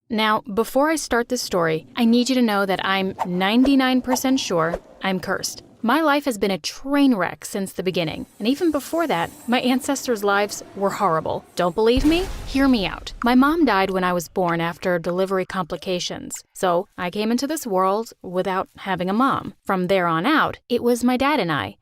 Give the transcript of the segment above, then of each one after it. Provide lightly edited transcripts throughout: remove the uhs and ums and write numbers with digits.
Now, before I start this story, I need you to know that I'm 99% sure I'm cursed. My life has been a train wreck since the beginning, and even before that, my ancestors' lives were horrible. Don't believe me? Hear me out. My mom died when I was born after delivery complications, so I came into this world without having a mom. From there on out, it was my dad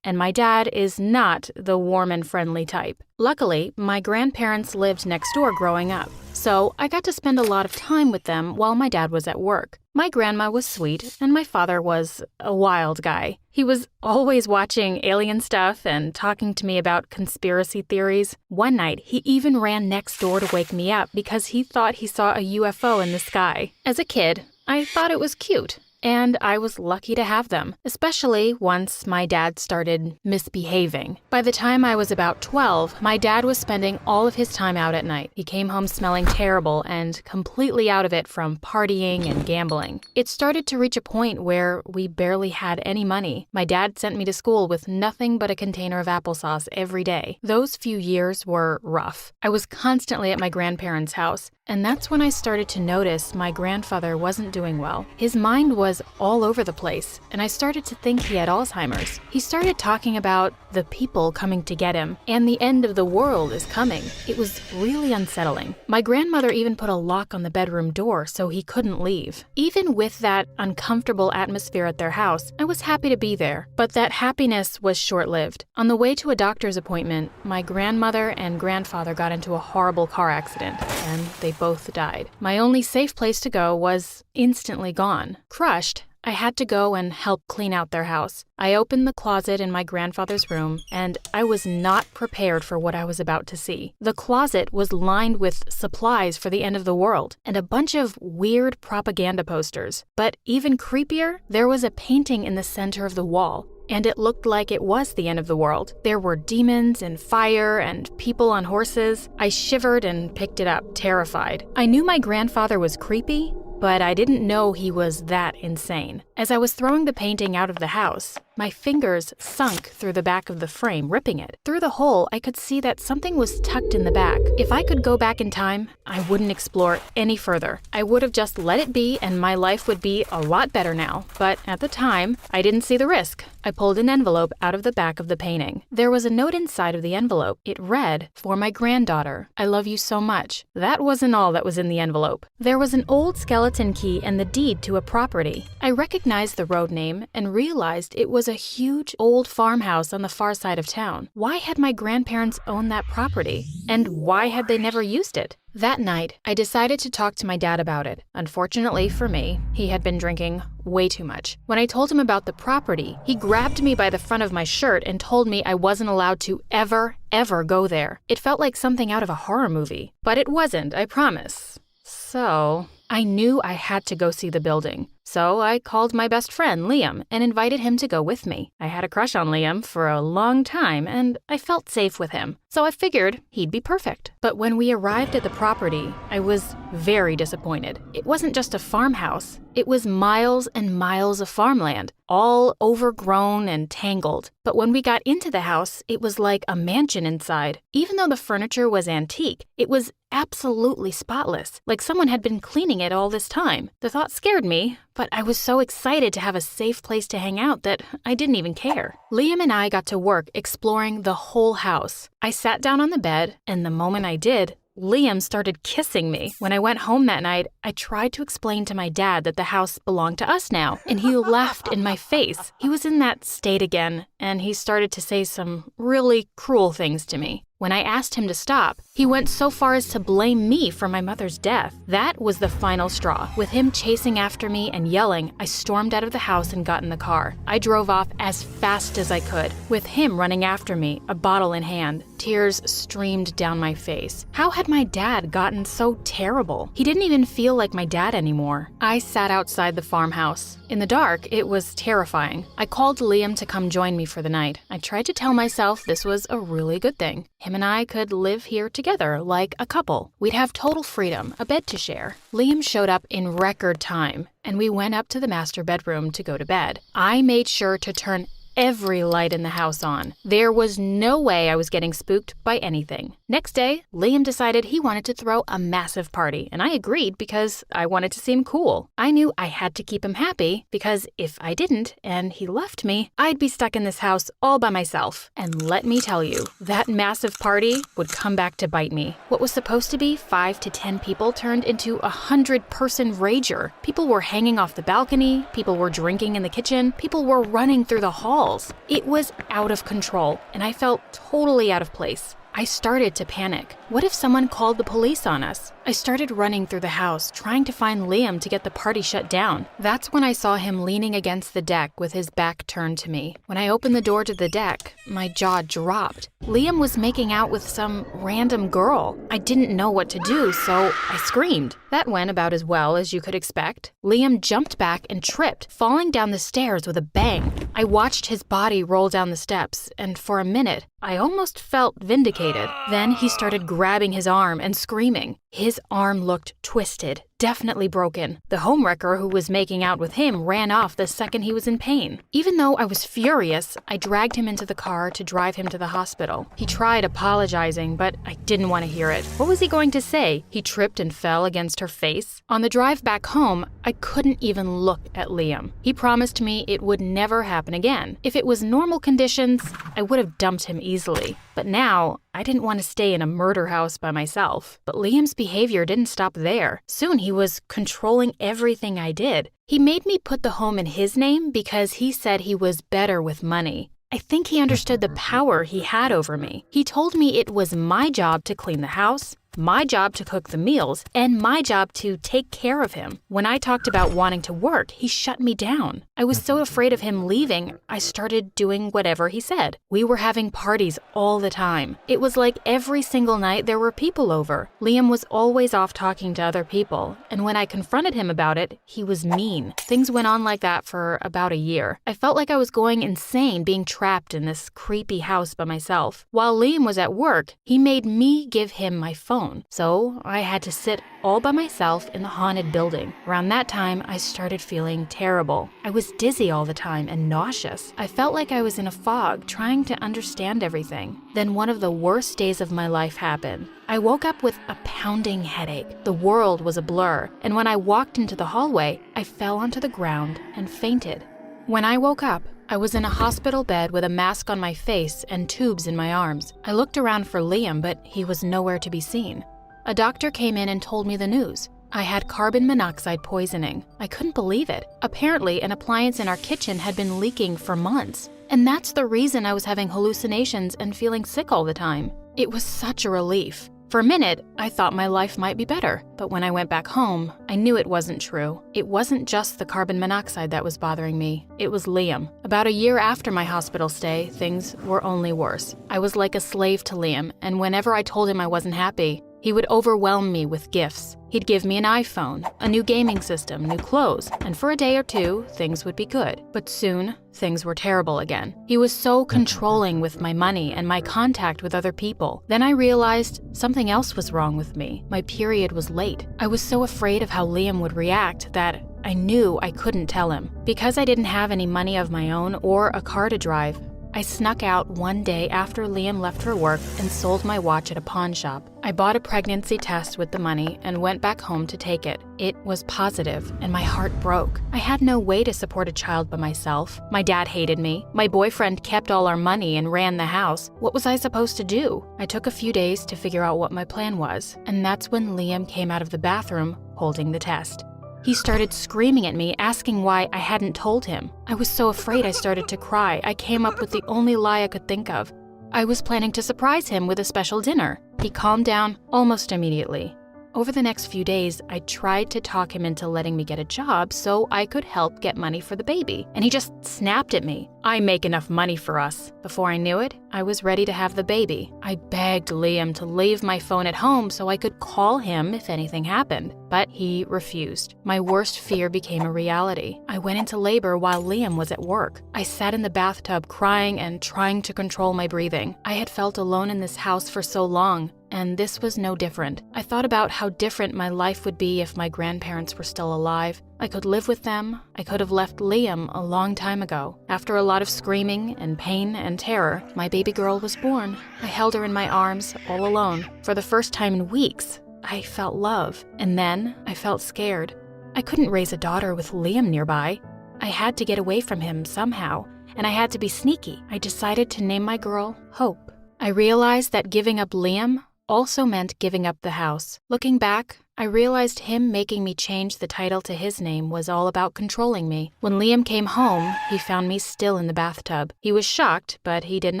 and my dad is not the warm and friendly type. Luckily, my grandparents lived next door growing up, so I got to spend a lot of time with them while my dad was at work. My grandma was sweet, and my father was a wild guy. He was always watching alien stuff and talking to me about conspiracy theories. One night, he even ran next door to wake me up because he thought he saw a UFO in the sky. As a kid, I thought it was cute. And I was lucky to have them, especially once my dad started misbehaving. By the time I was about 12, my dad was spending all of his time out at night. He came home smelling terrible and completely out of it from partying and gambling. It started to reach a point where we barely had any money. My dad sent me to school with nothing but a container of applesauce every day. Those few years were rough. I was constantly at my grandparents' house, and that's when I started to notice my grandfather wasn't doing well. His mind was all over the place, and I started to think he had Alzheimer's. He started talking about the people coming to get him, and the end of the world is coming. It was really unsettling. My grandmother even put a lock on the bedroom door so he couldn't leave. Even with that uncomfortable atmosphere at their house, I was happy to be there, but that happiness was short-lived. On the way to a doctor's appointment, my grandmother and grandfather got into a horrible car accident, and they both died. My only safe place to go was instantly gone. Crushed, I had to go and help clean out their house. I opened the closet in my grandfather's room, and I was not prepared for what I was about to see. The closet was lined with supplies for the end of the world, and a bunch of weird propaganda posters. But even creepier, there was a painting in the center of the wall, and it looked like it was the end of the world. There were demons and fire and people on horses. I shivered and picked it up, terrified. I knew my grandfather was creepy, but I didn't know he was that insane. As I was throwing the painting out of the house, my fingers sunk through the back of the frame, ripping it. Through the hole, I could see that something was tucked in the back. If I could go back in time, I wouldn't explore any further. I would have just let it be, and my life would be a lot better now. But at the time, I didn't see the risk. I pulled an envelope out of the back of the painting. There was a note inside of the envelope. It read, "For my granddaughter, I love you so much." That wasn't all that was in the envelope. There was an old skeleton key and the deed to a property. I recognized the road name and realized it was a huge old farmhouse on the far side of town. Why had my grandparents owned that property? And why had they never used it? That night, I decided to talk to my dad about it. Unfortunately for me, he had been drinking way too much. When I told him about the property, he grabbed me by the front of my shirt and told me I wasn't allowed to ever go there. It felt like something out of a horror movie. But it wasn't, I promise. So I knew I had to go see the building. So I called my best friend, Liam, and invited him to go with me. I had a crush on Liam for a long time, and I felt safe with him. So I figured he'd be perfect. But when we arrived at the property, I was very disappointed. It wasn't just a farmhouse. It was miles and miles of farmland, all overgrown and tangled. But when we got into the house, it was like a mansion inside. Even though the furniture was antique, it was absolutely spotless, like someone had been cleaning it all this time. The thought scared me, but I was so excited to have a safe place to hang out that I didn't even care. Liam and I got to work exploring the whole house. I sat down on the bed, and the moment I did, Liam started kissing me. When I went home that night, I tried to explain to my dad that the house belonged to us now, and he laughed in my face. He was in that state again, and he started to say some really cruel things to me. When I asked him to stop, he went so far as to blame me for my mother's death. That was the final straw. With him chasing after me and yelling, I stormed out of the house and got in the car. I drove off as fast as I could, with him running after me, a bottle in hand. Tears streamed down my face. How had my dad gotten so terrible? He didn't even feel like my dad anymore. I sat outside the farmhouse. In the dark, it was terrifying. I called Liam to come join me for the night. I tried to tell myself this was a really good thing. Him and I could live here together like a couple. We'd have total freedom, a bed to share. Liam showed up in record time, and we went up to the master bedroom to go to bed. I made sure to turn every light in the house on. There was no way I was getting spooked by anything. Next day, Liam decided he wanted to throw a massive party, and I agreed because I wanted to seem cool. I knew I had to keep him happy because if I didn't and he left me, I'd be stuck in this house all by myself. And let me tell you, that massive party would come back to bite me. What was supposed to be 5 to 10 people turned into a 100-person rager. People were hanging off the balcony, people were drinking in the kitchen, people were running through the halls. It was out of control, and I felt totally out of place. I started to panic. What if someone called the police on us? I started running through the house, trying to find Liam to get the party shut down. That's when I saw him leaning against the deck with his back turned to me. When I opened the door to the deck, my jaw dropped. Liam was making out with some random girl. I didn't know what to do, so I screamed. That went about as well as you could expect. Liam jumped back and tripped, falling down the stairs with a bang. I watched his body roll down the steps, and for a minute, I almost felt vindicated. Then he started grabbing his arm and screaming. His arm looked twisted, definitely broken. The homewrecker who was making out with him ran off the second he was in pain. Even though I was furious, I dragged him into the car to drive him to the hospital. He tried apologizing, but I didn't want to hear it. What was he going to say? He tripped and fell against her face. On the drive back home, I couldn't even look at Liam. He promised me it would never happen again. If it was normal conditions, I would have dumped him easily. But now, I didn't want to stay in a murder house by myself. But Liam's behavior didn't stop there. Soon he was controlling everything I did. He made me put the home in his name because he said he was better with money. I think he understood the power he had over me. He told me it was my job to clean the house, my job to cook the meals, and my job to take care of him. When I talked about wanting to work, he shut me down. I was so afraid of him leaving, I started doing whatever he said. We were having parties all the time. It was like every single night there were people over. Liam was always off talking to other people, and when I confronted him about it, he was mean. Things went on like that for about a year. I felt like I was going insane being trapped in this creepy house by myself. While Liam was at work, he made me give him my phone. So I had to sit all by myself in the haunted building. Around that time, I started feeling terrible. I was dizzy all the time and nauseous. I felt like I was in a fog, trying to understand everything. Then one of the worst days of my life happened. I woke up with a pounding headache. The world was a blur, and when I walked into the hallway, I fell onto the ground and fainted. When I woke up, I was in a hospital bed with a mask on my face and tubes in my arms. I looked around for Liam, but he was nowhere to be seen. A doctor came in and told me the news. I had carbon monoxide poisoning. I couldn't believe it. Apparently, an appliance in our kitchen had been leaking for months. And that's the reason I was having hallucinations and feeling sick all the time. It was such a relief. For a minute, I thought my life might be better, but when I went back home, I knew it wasn't true. It wasn't just the carbon monoxide that was bothering me. It was Liam. About a year after my hospital stay, things were only worse. I was like a slave to Liam, and whenever I told him I wasn't happy, he would overwhelm me with gifts. He'd give me an iPhone, a new gaming system, new clothes, and for a day or two, things would be good. But soon, things were terrible again. He was so controlling with my money and my contact with other people. Then I realized something else was wrong with me. My period was late. I was so afraid of how Liam would react that I knew I couldn't tell him. Because I didn't have any money of my own or a car to drive, I snuck out one day after Liam left for work and sold my watch at a pawn shop. I bought a pregnancy test with the money and went back home to take it. It was positive, and my heart broke. I had no way to support a child by myself. My dad hated me. My boyfriend kept all our money and ran the house. What was I supposed to do? I took a few days to figure out what my plan was, and that's when Liam came out of the bathroom holding the test. He started screaming at me, asking why I hadn't told him. I was so afraid I started to cry. I came up with the only lie I could think of. I was planning to surprise him with a special dinner. He calmed down almost immediately. Over the next few days, I tried to talk him into letting me get a job so I could help get money for the baby, and he just snapped at me. I make enough money for us. Before I knew it, I was ready to have the baby. I begged Liam to leave my phone at home so I could call him if anything happened, but he refused. My worst fear became a reality. I went into labor while Liam was at work. I sat in the bathtub crying and trying to control my breathing. I had felt alone in this house for so long, and this was no different. I thought about how different my life would be if my grandparents were still alive. I could live with them. I could have left Liam a long time ago. After a lot of screaming and pain and terror, my baby girl was born. I held her in my arms, all alone. For the first time in weeks, I felt love, and then I felt scared. I couldn't raise a daughter with Liam nearby. I had to get away from him somehow, and I had to be sneaky. I decided to name my girl Hope. I realized that giving up Liam also meant giving up the house. Looking back, I realized him making me change the title to his name was all about controlling me. When Liam came home, he found me still in the bathtub. He was shocked, but he didn't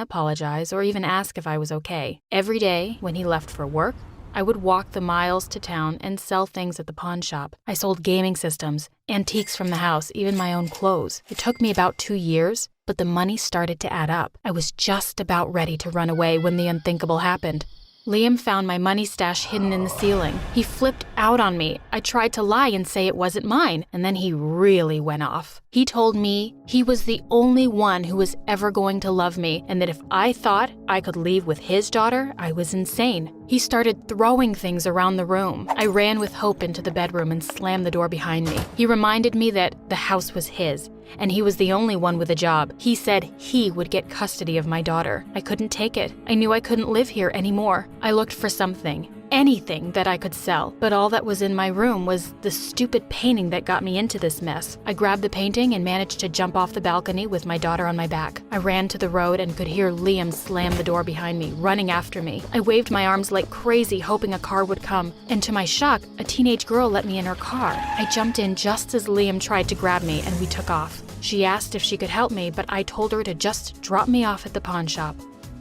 apologize or even ask if I was okay. Every day, when he left for work, I would walk the miles to town and sell things at the pawn shop. I sold gaming systems, antiques from the house, even my own clothes. It took me about 2 years, but the money started to add up. I was just about ready to run away when the unthinkable happened. Liam found my money stash hidden in the ceiling. He flipped out on me. I tried to lie and say it wasn't mine, and then he really went off. He told me he was the only one who was ever going to love me, and that if I thought I could leave with his daughter, I was insane. He started throwing things around the room. I ran with Hope into the bedroom and slammed the door behind me. He reminded me that the house was his, and he was the only one with a job. He said he would get custody of my daughter. I couldn't take it. I knew I couldn't live here anymore. I looked for something, anything that I could sell, but all that was in my room was the stupid painting that got me into this mess. I grabbed the painting and managed to jump off the balcony with my daughter on my back. I ran to the road and could hear Liam slam the door behind me, running after me. I waved my arms like crazy, hoping a car would come, and to my shock, a teenage girl let me in her car. I jumped in just as Liam tried to grab me, and we took off. She asked if she could help me, but I told her to just drop me off at the pawn shop.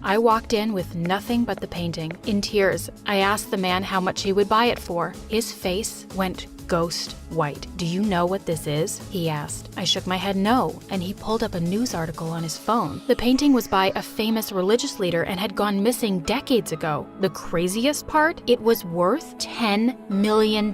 I walked in with nothing but the painting. In tears, I asked the man how much he would buy it for. His face went ghost white. "Do you know what this is?" he asked. I shook my head no, and he pulled up a news article on his phone. The painting was by a famous religious leader and had gone missing decades ago. The craziest part? It was worth $10 million.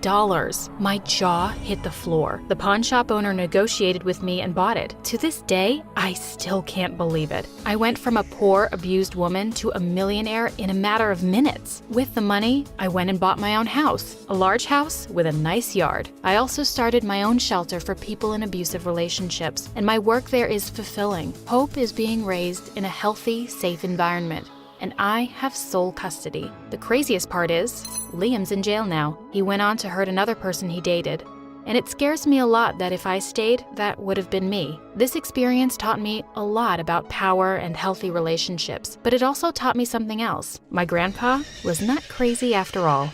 My jaw hit the floor. The pawn shop owner negotiated with me and bought it. To this day, I still can't believe it. I went from a poor, abused woman to a millionaire in a matter of minutes. With the money, I went and bought my own house, a large house with a nice yard. I also started my own shelter for people in abusive relationships, and my work there is fulfilling. Hope is being raised in a healthy, safe environment, and I have sole custody. The craziest part is, Liam's in jail now. He went on to hurt another person he dated. And it scares me a lot that if I stayed, that would have been me. This experience taught me a lot about power and healthy relationships, but it also taught me something else. My grandpa was not crazy after all.